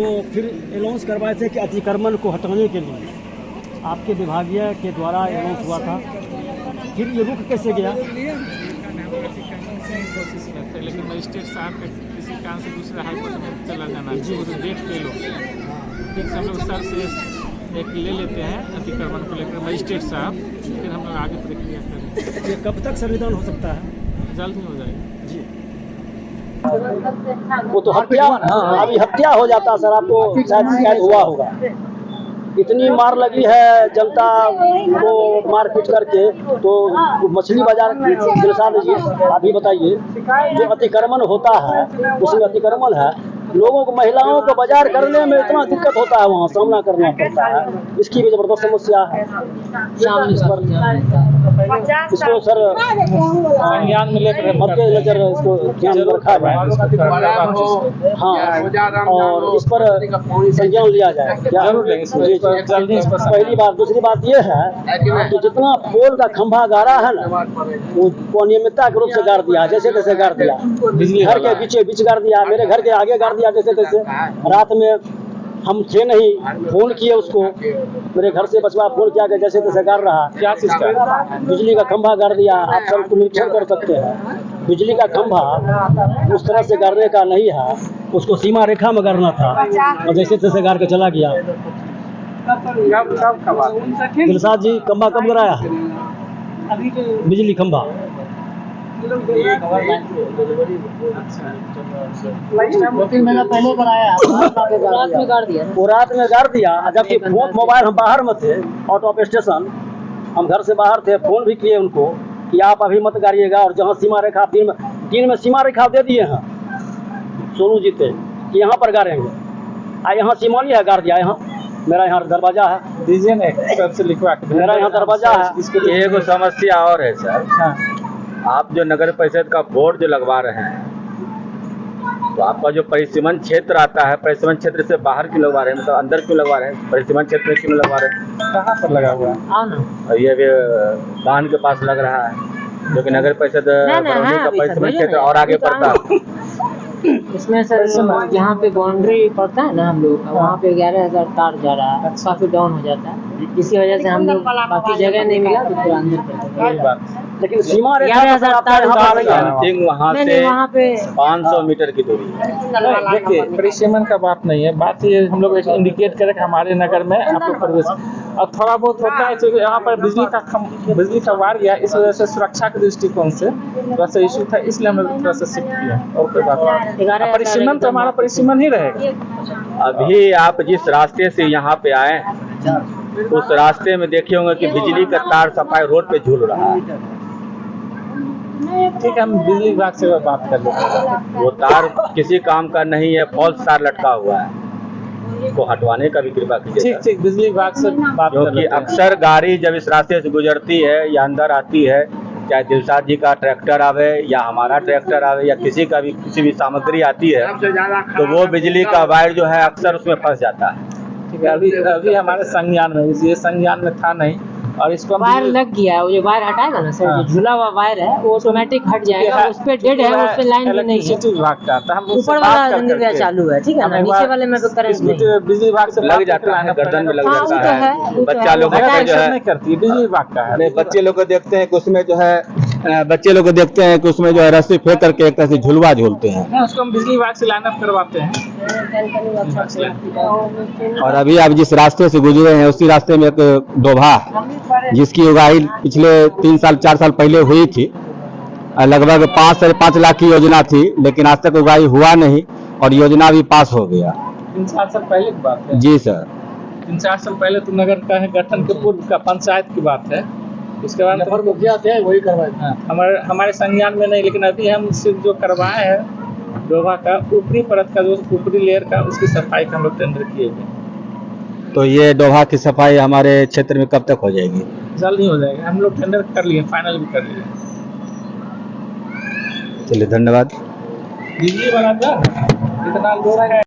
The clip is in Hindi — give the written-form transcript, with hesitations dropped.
तो फिर अनाउंस करवाए थे कि अतिक्रमण को हटाने के लिए आपके विभागीय के द्वारा अनाउंस हुआ था, फिर ये रुक कैसे गया? कोशिश करते हैं, लेकिन मजिस्ट्रेट साहब के किसी कारण से दूसरे हाईकोर्ट में चला जाना है, तो डेट फेल हो गया। फिर से हम लोग सर से एक ले लेते हैं अतिक्रमण को लेकर मजिस्ट्रेट साहब, फिर हम लोग आगे प्रक्रिया करें। ये कब तक संविधान हो सकता है? जल्द ही हो जाएगा जी। वो तो हत्या, अभी हत्या हो जाता सर, आपको शायद शिकायत हुआ होगा। इतनी मार लगी है जनता को मारपीट करके, तो मछली बाजार दिलशाद जी अभी बताइए, जो अतिक्रमण होता है उसमें अतिक्रमण है, लोगों को महिलाओं को बाजार करने में इतना दिक्कत होता है, वहाँ सामना करना पड़ता है, इसकी भी जबरदस्त समस्या है। इसको सर संज्ञान में लेकर मद्देनजर इसको ध्यान में रखा जाए, हाँ, और इस पर संज्ञान लिया जाए। पहली बात। दूसरी बात ये है कि जितना पोल का खंभा गाड़ा है ना, वो अनियमितता के रूप से गाड़ दिया, जैसे तैसे गाड़ दिया, घर के बीचे बीच गाड़ दिया, मेरे घर के आगे गाड़ दिया जैसे तैसे। रात में हम थे नहीं, फोन किए उसको, मेरे घर से बचवा फोन किया कि जैसे तैसे गाड़ रहा। क्या चीज का? बिजली का खंभा गाड़ दिया। आप सब उसको निरीक्षण कर सकते हैं, बिजली का खंभा उस तरह से गाड़ने का नहीं है, उसको सीमा रेखा में गाड़ना था, और जैसे तैसे गाड़ के चला गया। दिलशाद जी, खंभा कब गिराया? बिजली खंभा 2-3 महीना पहले कराया, रात में गाड़ दिया। वो रात में गाड़ दिया, जबकि फोन मोबाइल हम बाहर में थे, आउट ऑफ स्टेशन, हम घर से बाहर थे, फोन भी किए उनको कि आप अभी मत गाड़िएगा, और जहाँ सीमा रेखा दिन में सीमा रेखा दे दिए हैं सोनू जी थे कि यहाँ पर गाड़ेंगे, यहाँ सीमानी है, गाड़ दिया। यहाँ मेरा यहाँ दरवाजा है, दीजिए ना सबसे लिखवा के। मेरा यहाँ दरवाजा है। एक समस्या और है सर, आप जो नगर परिषद का बोर्ड जो लगवा रहे हैं, तो आपका जो परिसीमन क्षेत्र आता है, परिसीमन क्षेत्र से बाहर क्यों लगवा रहे हैं, मतलब अंदर क्यों लगवा रहे हैं? परिसीमन क्षेत्र में क्यों लगवा रहे हैं? कहाँ पर लगा हुआ है? और ये बांध के पास लग रहा है, जो कि नगर परिषद का परिसीमन क्षेत्र और आगे पड़ता है। इसमें सर यहाँ पे बाउंड्री पड़ता है ना हम लोग, वहाँ पे 11,000 तार जा रहा है, काफी डाउन हो जाता है, इसी वजह से हम लोग बाकी जगह नहीं मिला तो पूरा अंदर कर। लेकिन सीमा रेखा तार वहाँ से वहाँ पे 500 मीटर की दूरी है। देखिए, परिसीमन का बात नहीं है, बात ये हम लोग इंडिकेट करें कि हमारे नगर में आप लोग प्रवेश, और थोड़ा बहुत होता है क्योंकि यहाँ पर बिजली का वायर गया, इस वजह से सुरक्षा के दृष्टिकोण से थोड़ा सा इशू था, इसलिए हम लोग थोड़ा सा शिफ्ट किया, और कोई बात नहीं। परिसीमन तो हमारा परिसीमन ही रहेगा। अभी आप जिस रास्ते से यहाँ पे आए हैं, उस रास्ते में देखे होंगे कि बिजली का तार सफाई रोड पे झूल रहा है। ठीक है, हम बिजली विभाग से बात कर लेते हैं। वो तार किसी काम का नहीं है, फॉल्स तार लटका हुआ है, इसको हटवाने का भी कृपा कीजिए। ठीक, बिजली विभाग से बात कर क्योंकि लेते हैं। अक्सर गाड़ी जब इस रास्ते से गुजरती है या अंदर आती है, चाहे दिलशाद जी का ट्रैक्टर आवे या हमारा ट्रैक्टर आवे या किसी भी सामग्री आती है, तो वो बिजली का वायर जो है अक्सर उसमें फंस जाता है। ठीक है, अभी हमारे संज्ञान में, ये संज्ञान में था नहीं, और इसको वायर लग गया है, वो जो वायर हटाएगा ना सर, जो झूला हुआ वायर है वो ऑटोमेटिक हट जाएगा, उस पे डेड है, उस पे लाइन भी नहीं है। विभाग का तो हम ऊपर वाला निर्णय चालू है, ठीक है ना, नीचे वाले में तो करंट नहीं है। बिजली विभाग से लग जाता है, गर्दन में लग जाता है। बच्चा लोग जो है नहीं करती है, बिजली विभाग का है। बच्चे लोग को देखते हैं कि उसमें जो है रस्सी फेंक करके एक तरह से झुलवा झूलते हैं, उसको हम बिजली विभाग से लाइन अप करवाते हैं। और अभी आप जिस रास्ते से गुजरे हैं उसी रास्ते में एक डोभा जिसकी उगाही पिछले 3-4 साल पहले हुई थी, लगभग 5-5.5 लाख की योजना थी, लेकिन आज तक उगाही हुआ नहीं और योजना भी पास हो गया। 3-4 साल पहले की बात है जी सर, 3-4 साल पहले तो नगर का है गठन के पूर्व का पंचायत की बात है, उसके बाद मुखिया थे वही करवाए। हमारे संज्ञान में नहीं, लेकिन अभी हम सिर्फ जो करवाए हैं डोभा का ऊपरी परत का, जो ऊपरी लेयर का, उसकी सफाई का हम लोग टेंडर किए हुए। तो ये डोभा की सफाई हमारे क्षेत्र में कब तक हो जाएगी? जल्द ही हो जाएगा, हम लोग टेंडर कर लिए, फाइनल भी कर लिए। चलिए, धन्यवाद। बिजली वाला इतना लोग है।